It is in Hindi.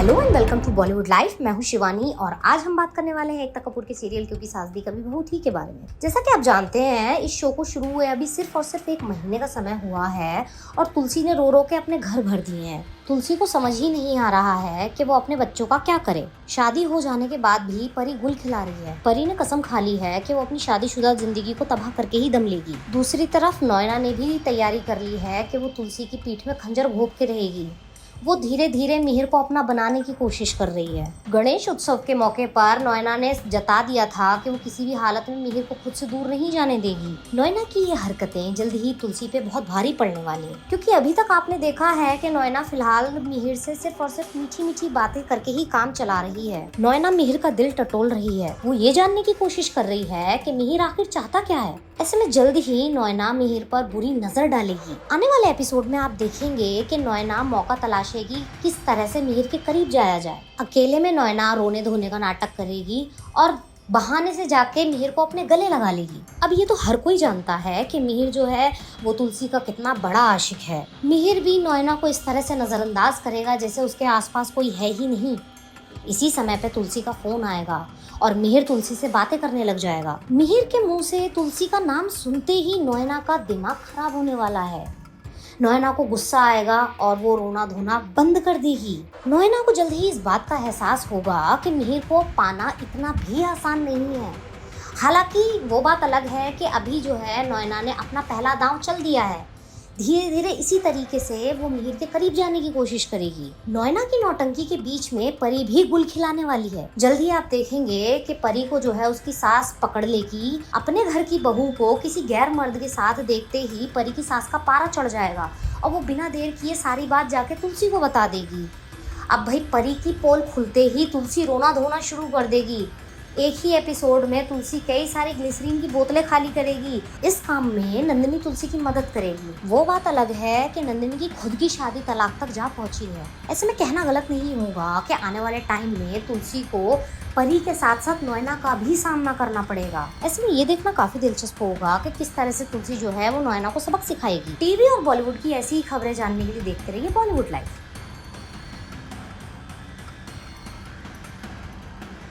Hello and welcome to Bollywood life. मैं हूं शिवानी और आज हम बात करने वाले हैं एकता कपूर के सीरियल क्योंकि सास भी कभी बहू थी के बारे में। जैसा कि आप जानते हैं, इस शो को शुरू हुए अभी सिर्फ और सिर्फ 1 महीने का समय हुआ है और तुलसी ने रो रो के अपने घर भर दिए हैं। तुलसी को समझ ही नहीं आ रहा है कि वो अपने बच्चों का क्या करे। शादी हो जाने के बाद भी परी गुल खिला रही है। परी ने कसम खा ली है कि वो अपनी शादीशुदा जिंदगी को तबाह करके ही दम लेगी। दूसरी तरफ नोएना ने भी तैयारी कर ली है कि वो तुलसी की पीठ में खंजर घोंप के रहेगी। वो धीरे धीरे मिहिर को अपना बनाने की कोशिश कर रही है। गणेश उत्सव के मौके पर नोएना ने जता दिया था कि वो किसी भी हालत में मिहिर को खुद से दूर नहीं जाने देगी। नोएना की ये हरकतें जल्द ही तुलसी पे बहुत भारी पड़ने वाली हैं, क्योंकि अभी तक आपने देखा है कि नोएना फिलहाल मिहिर से सिर्फ और सिर्फ मीठी मीठी बातें करके ही काम चला रही है। नोएना मिहिर का दिल टटोल रही है। वो ये जानने की कोशिश कर रही है कि मिहिर आखिर चाहता क्या है। ऐसे में जल्द ही नोएना मिहिर पर बुरी नजर डालेगी। आने वाले एपिसोड में आप देखेंगे कि नोएना मौका तलाशेगी किस तरह से मिहिर के करीब जाया जाए। अकेले में नोएना रोने धोने का नाटक करेगी और बहाने से जाके मिहिर को अपने गले लगा लेगी। अब ये तो हर कोई जानता है कि मिहिर जो है वो तुलसी का कितना बड़ा आशिक है। मिहिर भी नोएना को इस तरह से नजरअंदाज करेगा जैसे उसके आसपास कोई है ही नहीं। इसी समय पे तुलसी का फोन आएगा और मिहिर तुलसी से बातें करने लग जाएगा। मिहिर के मुंह से तुलसी का नाम सुनते ही नोएना का दिमाग खराब होने वाला है। नोएना को गुस्सा आएगा और वो रोना धोना बंद कर देगी। नोएना को जल्द ही इस बात का एहसास होगा कि मिहिर को पाना इतना भी आसान नहीं है। हालांकि वो बात अलग है कि अभी जो है नोएना ने अपना पहला दांव चल दिया है। धीरे धीरे इसी तरीके से वो मिहिर के करीब जाने की कोशिश करेगी। नोएना की नौटंकी के बीच में परी भी गुल खिलाने वाली है। जल्द ही आप देखेंगे कि परी को जो है उसकी सास पकड़ लेगी। अपने घर की बहू को किसी गैर मर्द के साथ देखते ही परी की सास का पारा चढ़ जाएगा और वो बिना देर किए सारी बात जाके तुलसी को बता देगी। अब भाई परी की पोल खुलते ही तुलसी रोना धोना शुरू कर देगी। एक ही एपिसोड में तुलसी कई सारी ग्लिसरीन की बोतलें खाली करेगी। इस काम में नंदिनी तुलसी की मदद करेगी। वो बात अलग है कि नंदिनी की खुद की शादी तलाक तक जा पहुंची है। ऐसे में कहना गलत नहीं होगा कि आने वाले टाइम में तुलसी को परी के साथ साथ नोएना का भी सामना करना पड़ेगा। ऐसे में ये देखना काफी दिलचस्प होगा कि किस तरह से तुलसी जो है वो नोएना को सबक सिखाएगी। टीवी और बॉलीवुड की ऐसी ही खबरें जानने के लिए देखते रहिए बॉलीवुड लाइफ।